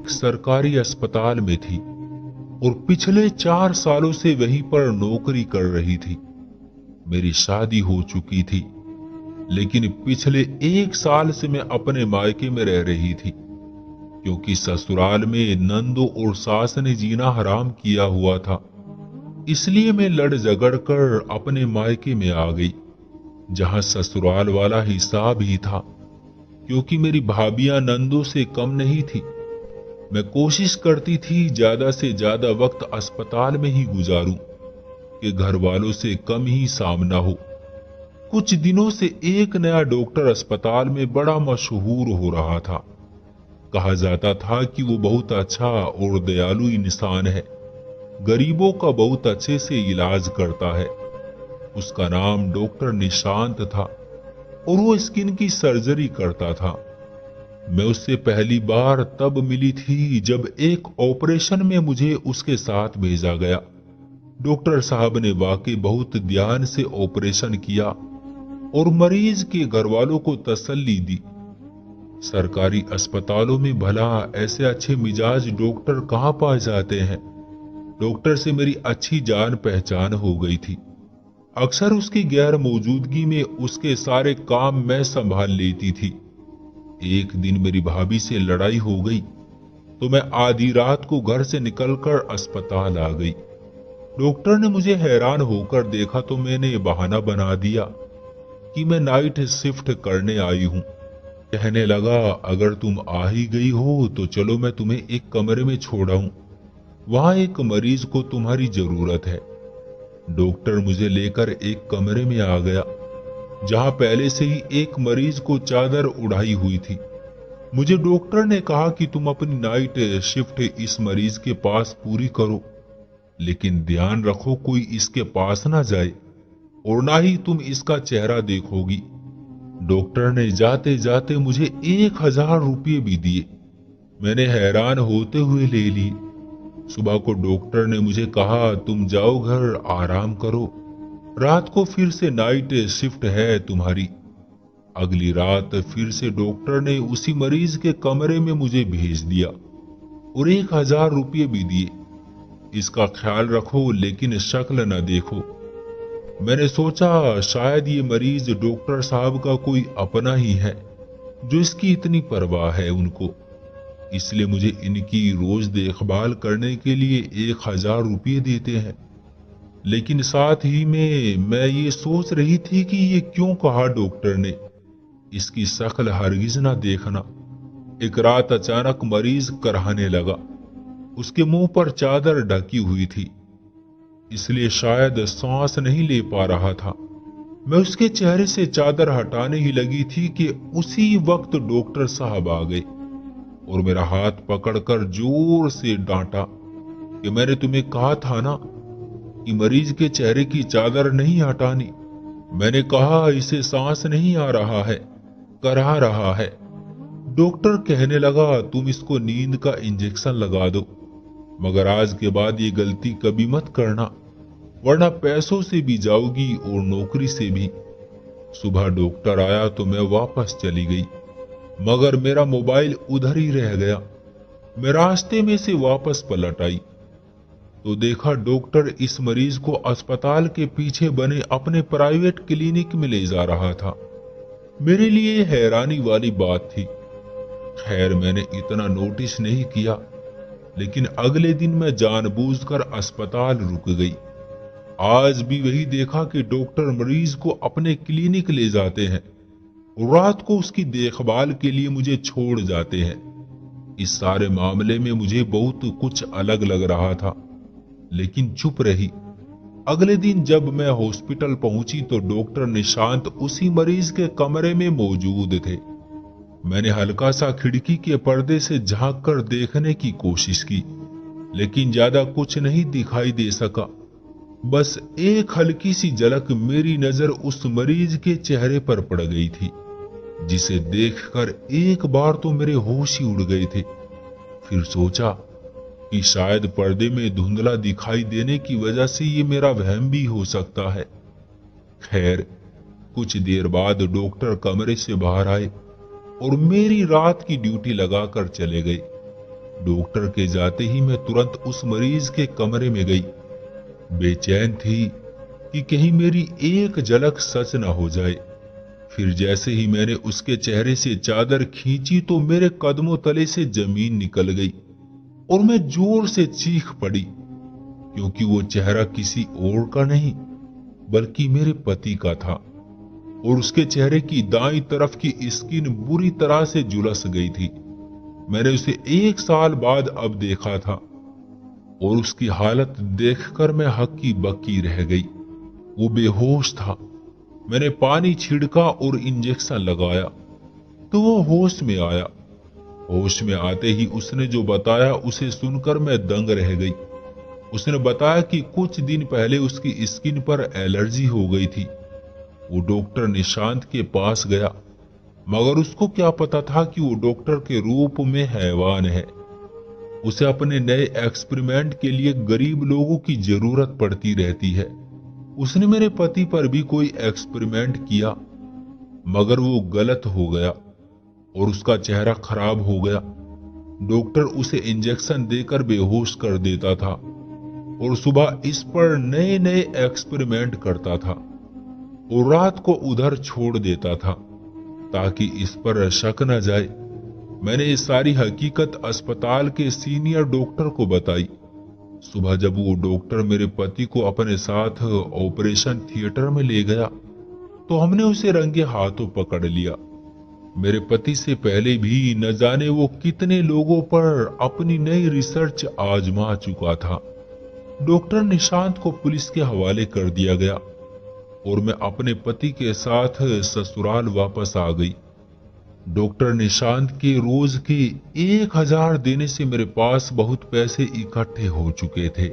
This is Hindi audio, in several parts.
सरकारी अस्पताल में थी और पिछले 4 सालों से वहीं पर नौकरी कर रही थी। मेरी शादी हो चुकी थी, लेकिन पिछले 1 साल से मैं अपने मायके में रह रही थी, क्योंकि ससुराल में नंदों और सास ने जीना हराम किया हुआ था। इसलिए मैं लड़ झगड़ कर अपने मायके में आ गई, जहां ससुराल वाला हिसाब ही था, क्योंकि मेरी भाभियां नंदों से कम नहीं थी। मैं कोशिश करती थी ज्यादा से ज्यादा वक्त अस्पताल में ही गुजारूं, कि घर वालों से कम ही सामना हो। कुछ दिनों से एक नया डॉक्टर अस्पताल में बड़ा मशहूर हो रहा था। कहा जाता था कि वो बहुत अच्छा और दयालु इंसान है, गरीबों का बहुत अच्छे से इलाज करता है। उसका नाम डॉक्टर निशांत था और वो स्किन की सर्जरी करता था। मैं उससे पहली बार तब मिली थी जब एक ऑपरेशन में मुझे उसके साथ भेजा गया। डॉक्टर साहब ने वाकई बहुत ध्यान से ऑपरेशन किया और मरीज के घर वालों को तसल्ली दी। सरकारी अस्पतालों में भला ऐसे अच्छे मिजाज डॉक्टर कहाँ पाए जाते हैं। डॉक्टर से मेरी अच्छी जान पहचान हो गई थी। अक्सर उसकी गैर मौजूदगी में उसके सारे काम मैं संभाल लेती थी। एक दिन मेरी भाभी से लड़ाई हो गई, तो मैं आधी रात को घर से निकलकर अस्पताल आ गई। डॉक्टर ने मुझे हैरान होकर देखा तो मैंने बहाना बना दिया कि मैं नाइट शिफ्ट करने आई हूँ। कहने लगा, अगर तुम आ ही गई हो तो चलो मैं तुम्हें एक कमरे में छोड़ाऊं, वहां एक मरीज को तुम्हारी जरूरत है। डॉक्टर मुझे लेकर एक कमरे में आ गया, जहां पहले से ही एक मरीज को चादर उड़ाई हुई थी। मुझे डॉक्टर ने कहा कि तुम अपनी नाइट शिफ्ट इस मरीज के पास पूरी करो, लेकिन ध्यान रखो कोई इसके पास ना जाए और ना ही तुम इसका चेहरा देखोगी। डॉक्टर ने जाते जाते मुझे 1,000 रुपये भी दिए। मैंने हैरान होते हुए ले लिए। सुबह को डॉक्टर ने मुझे कहा, तुम जाओ घर आराम करो, रात को फिर से नाइट शिफ्ट है तुम्हारी। अगली रात फिर से डॉक्टर ने उसी मरीज के कमरे में मुझे भेज दिया और 1,000 रुपये भी दिए। इसका ख्याल रखो लेकिन शक्ल न देखो। मैंने सोचा शायद ये मरीज डॉक्टर साहब का कोई अपना ही है, जो इसकी इतनी परवाह है उनको, इसलिए मुझे इनकी रोज देखभाल करने के लिए 1,000 रुपये देते हैं। लेकिन साथ ही में मैं ये सोच रही थी कि ये क्यों कहा डॉक्टर ने, इसकी शक्ल हरगिज ना देखना। एक रात अचानक मरीज कराहने लगा। उसके मुंह पर चादर ढकी हुई थी, इसलिए शायद सांस नहीं ले पा रहा था। मैं उसके चेहरे से चादर हटाने ही लगी थी कि उसी वक्त डॉक्टर साहब आ गए और मेरा हाथ पकड़कर जोर से डांटा कि मैंने तुम्हें कहा था ना कि मरीज के चेहरे की चादर नहीं हटानी। मैंने कहा इसे सांस नहीं आ रहा है, कराह रहा है। डॉक्टर कहने लगा, तुम इसको नींद का इंजेक्शन लगा दो, मगर आज के बाद ये गलती कभी मत करना, वरना पैसों से भी जाओगी और नौकरी से भी। सुबह डॉक्टर आया तो मैं वापस चली गई, मगर मेरा मोबाइल उधर ही रह गया। मैं रास्ते में से वापस पलट आई तो देखा डॉक्टर इस मरीज को अस्पताल के पीछे बने अपने प्राइवेट क्लिनिक में ले जा रहा था। मेरे लिए हैरानी वाली बात थी। खैर मैंने इतना नोटिस नहीं किया, लेकिन अगले दिन मैं जानबूझकर अस्पताल रुक गई। आज भी वही देखा कि डॉक्टर मरीज को अपने क्लिनिक ले जाते हैं और रात को उसकी देखभाल के लिए मुझे छोड़ जाते हैं। इस सारे मामले में मुझे बहुत कुछ अलग लग रहा था, लेकिन चुप रही। अगले दिन जब मैं हॉस्पिटल पहुंची तो डॉक्टर निशांत उसी मरीज के कमरे में मौजूद थे। मैंने हल्का सा खिड़की के पर्दे से झांक कर देखने की कोशिश की, लेकिन ज्यादा कुछ नहीं दिखाई दे सका। बस एक हल्की सी झलक मेरी नजर उस मरीज के चेहरे पर पड़ गई थी, जिसे देखकर एक बार तो मेरे होश ही उड़ गए थे। फिर सोचा कि शायद पर्दे में धुंधला दिखाई देने की वजह से ये मेरा वहम भी हो सकता है। खैर कुछ देर बाद डॉक्टर कमरे से बाहर आए और मेरी रात की ड्यूटी लगाकर चले गए। डॉक्टर के जाते ही मैं तुरंत उस मरीज के कमरे में गई। बेचैन थी कि कहीं मेरी एक झलक सच न हो जाए। फिर जैसे ही मैंने उसके चेहरे से चादर खींची तो मेरे कदमों तले से जमीन निकल गई और मैं जोर से चीख पड़ी, क्योंकि वो चेहरा किसी और का नहीं बल्कि मेरे पति का था और उसके चेहरे की दाईं तरफ की स्किन बुरी तरह से झुलस गई थी। मैंने उसे 1 साल बाद अब देखा था और उसकी हालत देखकर मैं हक्की बक्की रह गई। वो बेहोश था। मैंने पानी छिड़का और इंजेक्शन लगाया तो वो होश में आया। होश में आते ही उसने जो बताया उसे सुनकर मैं दंग रह गई। उसने बताया कि कुछ दिन पहले उसकी स्किन पर एलर्जी हो गई थी। वो डॉक्टर निशांत के पास गया, मगर उसको क्या पता था कि वो डॉक्टर के रूप में हैवान है। उसे अपने नए एक्सपेरिमेंट के लिए गरीब लोगों की जरूरत पड़ती रहती है। उसने मेरे पति पर भी कोई एक्सपेरिमेंट किया, मगर वो गलत हो गया और उसका चेहरा खराब हो गया। डॉक्टर उसे इंजेक्शन देकर बेहोश कर देता था और सुबह इस पर नए नए एक्सपेरिमेंट करता था और रात को उधर छोड़ देता था ताकि इस पर शक न जाए। मैंने ये सारी हकीकत अस्पताल के सीनियर डॉक्टर को बताई। सुबह जब वो डॉक्टर मेरे पति को अपने साथ ऑपरेशन थिएटर में ले गया तो हमने उसे रंगे हाथों पकड़ लिया। मेरे पति से पहले भी न जाने वो कितने लोगों पर अपनी नई रिसर्च आजमा चुका था। डॉक्टर निशांत को पुलिस के हवाले कर दिया गया और मैं अपने पति के साथ ससुराल वापस आ गई। डॉक्टर निशांत के रोज के 1000 देने से मेरे पास बहुत पैसे इकट्ठे हो चुके थे।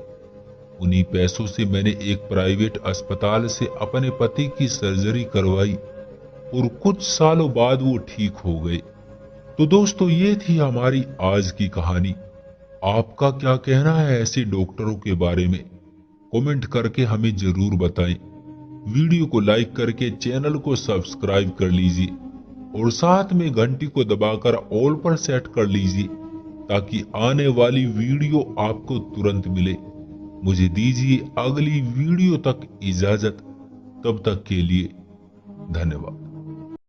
उन्हीं पैसों से मैंने एक प्राइवेट अस्पताल से अपने पति की सर्जरी करवाई और कुछ सालों बाद वो ठीक हो गए। तो दोस्तों, ये थी हमारी आज की कहानी। आपका क्या कहना है ऐसे डॉक्टरों के बारे में? कमेंट करके हमें जरूर बताएं। वीडियो को लाइक करके चैनल को सब्सक्राइब कर लीजिए और साथ में घंटी को दबाकर ऑल पर सेट कर लीजिए ताकि आने वाली वीडियो आपको तुरंत मिले। मुझे दीजिए अगली वीडियो तक इजाजत। तब तक के लिए धन्यवाद।